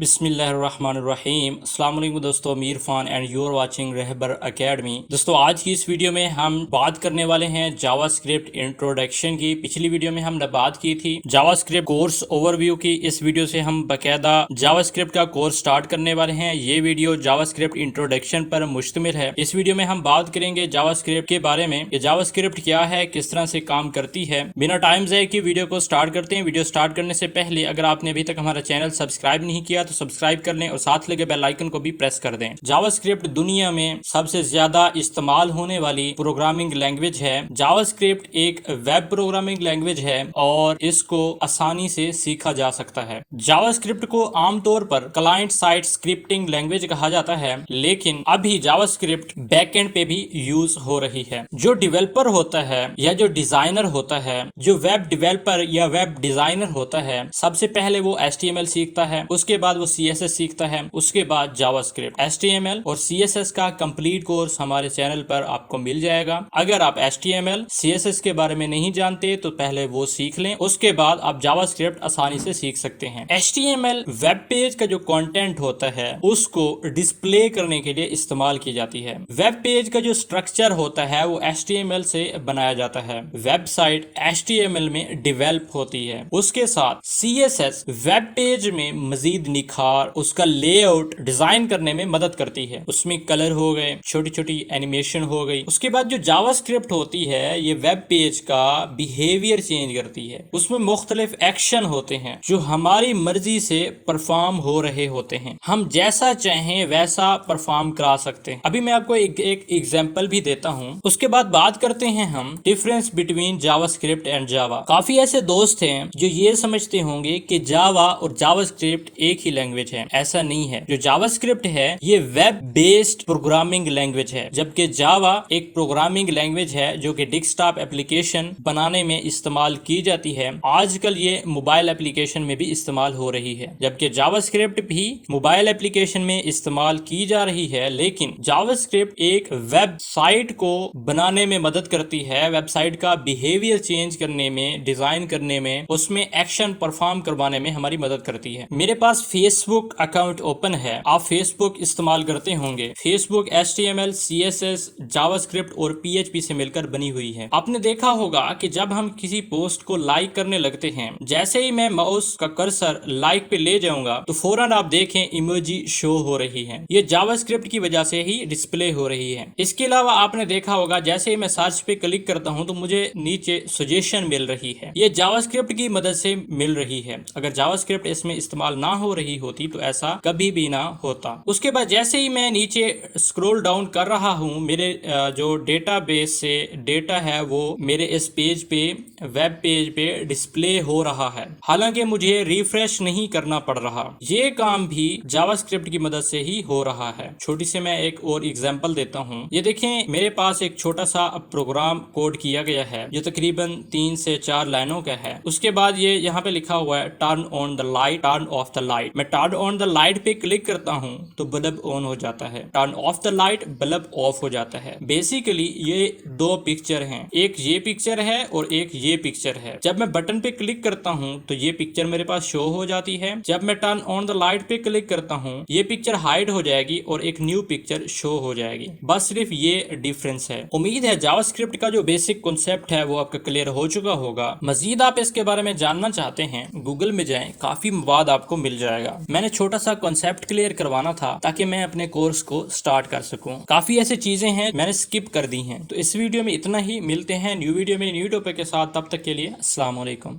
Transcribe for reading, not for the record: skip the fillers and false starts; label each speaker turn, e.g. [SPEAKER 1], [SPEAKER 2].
[SPEAKER 1] बिस्मिल्लाहिर्रहमानिर्रहीम। अस्सलाम वालेकुम दोस्तों, Mir Khan and you are watching Rahbar academy. दोस्तों आज की इस वीडियो में हम बात करने वाले हैं जावास्क्रिप्ट इंट्रोडक्शन की। पिछली वीडियो में हमने बात की थी जावास्क्रिप्ट कोर्स ओवरव्यू की। इस वीडियो से हम बकायदा जावास्क्रिप्ट का कोर्स स्टार्ट करने वाले हैं। ये वीडियो जावास्क्रिप्ट इंट्रोडक्शन पर मुश्तमिल है। इस वीडियो में हम बात करेंगे जावास्क्रिप्ट के बारे में कि जावास्क्रिप्ट क्या है, किस तरह से काम करती है। बिना टाइम ज़ाया की वीडियो को स्टार्ट करते हैं। वीडियो स्टार्ट करने से पहले अगर आपने अभी तक हमारा चैनल सब्सक्राइब नहीं किया तो सब्सक्राइब कर लें और साथ लगे बेल आइकन को भी प्रेस कर दें। जावास्क्रिप्ट दुनिया में सबसे ज्यादा इस्तेमाल होने वाली प्रोग्रामिंग लैंग्वेज है। जावास्क्रिप्ट एक वेब प्रोग्रामिंग लैंग्वेज है और इसको आसानी से सीखा जा सकता है। जावास्क्रिप्ट को आमतौर पर क्लाइंट साइड स्क्रिप्टिंग लैंग्वेज कहा जाता है, लेकिन अभी जावास्क्रिप्ट बैकएंड पे भी यूज हो रही है। जो डेवलपर होता है या जो डिजाइनर होता है, जो वेब डेवलपर या वेब डिजाइनर होता है, सबसे पहले वो HTML सीखता है, उसके बाद वो CSS सीखता है, उसके बाद जावास्क्रिप्ट। HTML और CSS का कंप्लीट कोर्स हमारे चैनल पर आपको मिल जाएगा। अगर आप HTML CSS के बारे में नहीं जानते तो पहले वो सीख लें, उसके बाद आप जावास्क्रिप्ट आसानी से सीख सकते हैं। HTML वेब पेज का जो कंटेंट होता है उसको डिस्प्ले करने के लिए इस्तेमाल की जाती है। वेब पेज का जो स्ट्रक्चर होता है वो HTML से बनाया जाता है। वेबसाइट HTML में डेवलप होती है। उसके साथ CSS वेब पेज में मजीद निखार, उसका लेआउट डिजाइन करने में मदद करती है। उसमें कलर हो गए, छोटी छोटी एनिमेशन हो गई। उसके बाद जो जावास्क्रिप्ट होती है ये वेब पेज का बिहेवियर चेंज करती है। उसमें मुख्तलिफ एक्शन होते हैं जो हमारी मर्जी से परफॉर्म हो रहे होते हैं। हम जैसा चाहें वैसा परफॉर्म करा सकते हैं। अभी मैं आपको एक एग्जांपल भी देता हूं। उसके बाद बात करते हैं हम डिफरेंस बिटवीन जावास्क्रिप्ट एंड जावा। काफी ऐसे दोस्त हैं जो ये समझते होंगे कि जावा और जावास्क्रिप्ट एक ही लैंग्वेज है। ऐसा नहीं है। जो जावास्क्रिप्ट है ये वेब बेस्ड प्रोग्रामिंग लैंग्वेज है, जबकि जावा एक प्रोग्रामिंग लैंग्वेज है जो कि डेस्कटॉप एप्लीकेशन बनाने में इस्तेमाल की जाती है। आजकल ये मोबाइल एप्लीकेशन में भी इस्तेमाल हो रही है, जबकि जावास्क्रिप्ट भी मोबाइल एप्लीकेशन में इस्तेमाल की जा रही है। लेकिन जावास्क्रिप्ट एक वेबसाइट को बनाने में मदद करती है, वेबसाइट का बिहेवियर चेंज करने में, डिजाइन करने में, उसमें एक्शन परफॉर्म करवाने में हमारी मदद करती है। मेरे पास फेसबुक अकाउंट ओपन है। आप फेसबुक इस्तेमाल करते होंगे। फेसबुक HTML CSS जावास्क्रिप्ट और PHP से मिलकर बनी हुई है। आपने देखा होगा कि जब हम किसी पोस्ट को लाइक करने लगते हैं, जैसे ही मैं माउस का कर्सर लाइक पे ले जाऊंगा तो फौरन आप देखें इमोजी शो हो रही है। ये जावास्क्रिप्ट की वजह से ही डिस्प्ले हो रही है। इसके अलावा आपने देखा होगा जैसे ही मैं सर्च पे क्लिक करता हूं तो मुझे नीचे सजेशन मिल रही है। ये जावास्क्रिप्ट की मदद से मिल रही है। अगर जावास्क्रिप्ट इसमें इस्तेमाल ना हो रही होती तो ऐसा कभी भी ना होता। उसके बाद जैसे ही मैं नीचे स्क्रॉल डाउन कर रहा हूं, मेरे जो डेटाबेस से डेटा है वो मेरे इस पेज पे, वेब पेज पे डिस्प्ले हो रहा है, हालांकि मुझे रिफ्रेश नहीं करना पड़ रहा। ये काम भी जावास्क्रिप्ट की मदद से ही हो रहा है। छोटी से मैं एक और एग्जांपल देता हूं। ये देखें, मेरे पास एक छोटा सा प्रोग्राम कोड किया गया है जो तकरीबन 3 से 4 लाइनों का है। उसके बाद ये यहाँ पे लिखा हुआ है turn on the light, turn off the light. मैं टर्न ऑन द लाइट पे क्लिक करता हूँ तो बल्ब ऑन हो जाता है, turn off the light bulb of हो जाता है। बेसिकली ये दो पिक्चर हैं, एक ये पिक्चर है और एक ये पिक्चर है। जब मैं बटन पे क्लिक करता हूँ तो ये पिक्चर मेरे पास शो हो जाती है। जब मैं टर्न ऑन द लाइट पे क्लिक करता हूँ ये पिक्चर हाइड हो जाएगी और एक न्यू पिक्चर शो हो जाएगी। बस सिर्फ ये डिफरेंस है। उम्मीद है जावास्क्रिप्ट का जो बेसिक कॉन्सेप्ट है वो आपका क्लियर हो चुका होगा। मजीद आप इसके बारे में जानना चाहते हैं, गूगल में जाएं, काफी मवाद आपको मिल जाएगा। मैंने छोटा सा कॉन्सेप्ट क्लियर करवाना था ताकि मैं अपने कोर्स को स्टार्ट कर सकूं। काफी ऐसी चीजें हैं मैंने स्किप कर दी हैं। तो इस वीडियो में इतना ही। मिलते हैं न्यू वीडियो में न्यू टॉपिक के साथ। तब तक के लिए अस्सलाम वालेकुम।